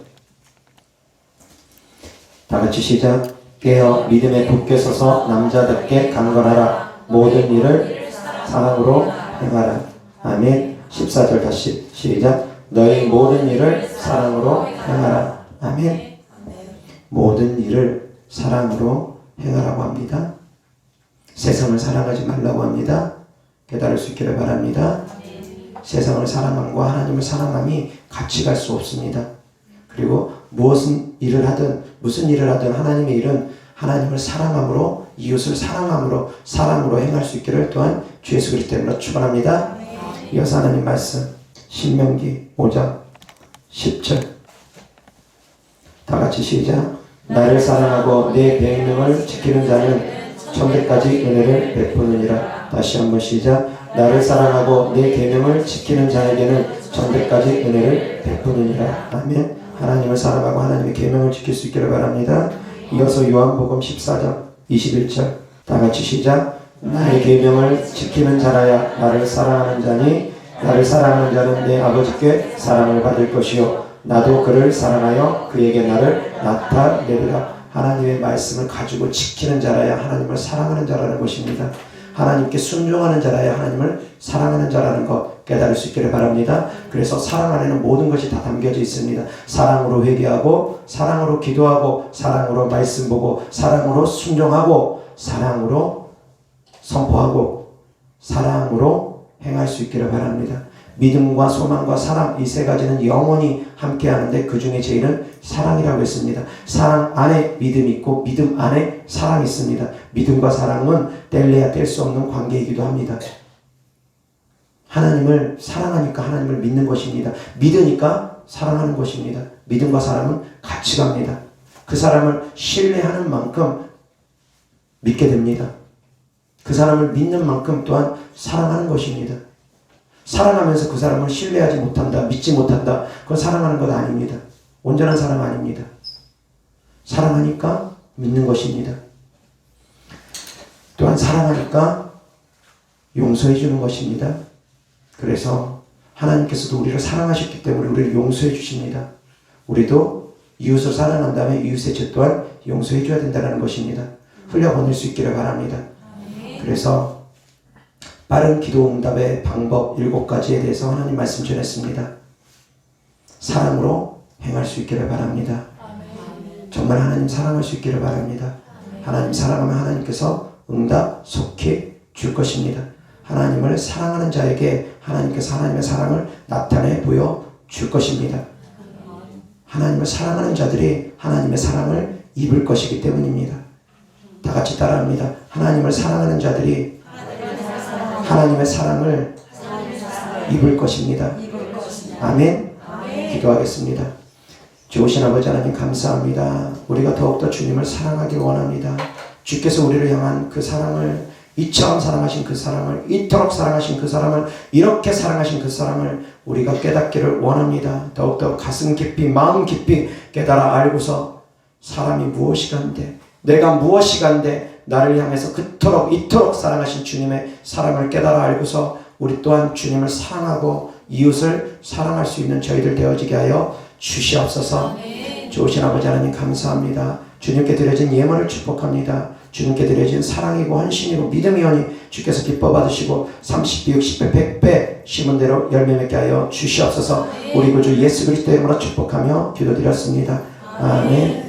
다같이 시작. 깨어 믿음에 굳게 서서 남자답게 강건하라. 모든 일을 사랑으로 행하라. 아멘. 14절 다시 시작. 너희 모든 일을 사랑으로 행하라. 아멘. 모든 일을 사랑으로 행하라고 합니다. 세상을 사랑하지 말라고 합니다. 깨달을 수 있기를 바랍니다. 세상을 사랑함과 하나님을 사랑함이 같이 갈 수 없습니다. 그리고 무슨 일을 하든 하나님의 일은 하나님을 사랑함으로, 이웃을 사랑함으로, 사랑으로 행할 수 있기를 또한 주 예수 그리스도 이름으로 축원합니다. 이어서 하나님 말씀 신명기 5장 10절 다같이 시작. 나를 사랑하고 내 계명을 지키는 자는 천대까지 은혜를 베푸느니라. 다시 한번 시작. 나를 사랑하고 내 계명을 지키는 자에게는 천대까지 은혜를 베푸느니라. 아멘. 하나님을 사랑하고 하나님의 계명을 지킬 수 있기를 바랍니다. 이어서 요한복음 14장 21절 다같이 시작. 나의 계명을 지키는 자라야 나를 사랑하는 자니 나를 사랑하는 자는 내 아버지께 사랑을 받을 것이요 나도 그를 사랑하여 그에게 나를 나타내리라. 하나님의 말씀을 가지고 지키는 자라야 하나님을 사랑하는 자라는 것입니다. 하나님께 순종하는 자라야 하나님을 사랑하는 자라는 것 깨달을 수 있기를 바랍니다. 그래서 사랑 안에는 모든 것이 다 담겨져 있습니다. 사랑으로 회개하고, 사랑으로 기도하고, 사랑으로 말씀 보고, 사랑으로 순종하고, 사랑으로 선포하고, 사랑으로 행할 수 있기를 바랍니다. 믿음과 소망과 사랑, 이 세 가지는 영원히 함께 하는데 그 중에 제일은 사랑이라고 했습니다. 사랑 안에 믿음이 있고 믿음 안에 사랑이 있습니다. 믿음과 사랑은 뗄래야 뗄 수 없는 관계이기도 합니다. 하나님을 사랑하니까 하나님을 믿는 것입니다. 믿으니까 사랑하는 것입니다. 믿음과 사랑은 같이 갑니다. 그 사람을 신뢰하는 만큼 믿게 됩니다. 그 사람을 믿는 만큼 또한 사랑하는 것입니다. 사랑하면서 그 사람을 신뢰하지 못한다, 믿지 못한다, 그건 사랑하는 것 아닙니다. 온전한 사랑 아닙니다. 사랑하니까 믿는 것입니다. 또한 사랑하니까 용서해 주는 것입니다. 그래서 하나님께서도 우리를 사랑하셨기 때문에 우리를 용서해 주십니다. 우리도 이웃을 사랑한다면 이웃의 죄 또한 용서해 줘야 된다는 것입니다. 흘려보낼 수 있기를 바랍니다. 그래서 빠른 기도 응답의 방법 7가지에 대해서 하나님 말씀 전했습니다. 사랑으로 행할 수 있기를 바랍니다. 정말 하나님 사랑할 수 있기를 바랍니다. 하나님 사랑하면 하나님께서 응답 속히 줄 것입니다. 하나님을 사랑하는 자에게 하나님께서 하나님의 사랑을 나타내 보여 줄 것입니다. 하나님을 사랑하는 자들이 하나님의 사랑을 입을 것이기 때문입니다. 다 같이 따라합니다. 하나님을 사랑하는 자들이 하나님의 사랑을 입을 것입니다. 아멘. 기도하겠습니다. 좋으신 아버지 하나님 감사합니다. 우리가 더욱더 주님을 사랑하길 원합니다. 주께서 우리를 향한 그 사랑을, 이처럼 사랑하신 그 사랑을, 이토록 사랑하신 그 사랑을, 이렇게 사랑하신 그 사랑을 우리가 깨닫기를 원합니다. 더욱더 가슴 깊이, 마음 깊이 깨달아 알고서 사람이 무엇이 간데, 내가 무엇이 간데 나를 향해서 그토록 이토록 사랑하신 주님의 사랑을 깨달아 알고서 우리 또한 주님을 사랑하고 이웃을 사랑할 수 있는 저희들 되어지게 하여 주시옵소서. 좋으신 아버지 하나님 감사합니다. 주님께 드려진 예물을 축복합니다. 주님께 드려진 사랑이고 헌신이고 믿음이오니 주께서 기뻐 받으시고 30배, 60배, 100배 심은 대로 열매 맺게 하여 주시옵소서. 우리 구주 예수 그리스도의 이름으로 축복하며 기도드렸습니다. 아멘.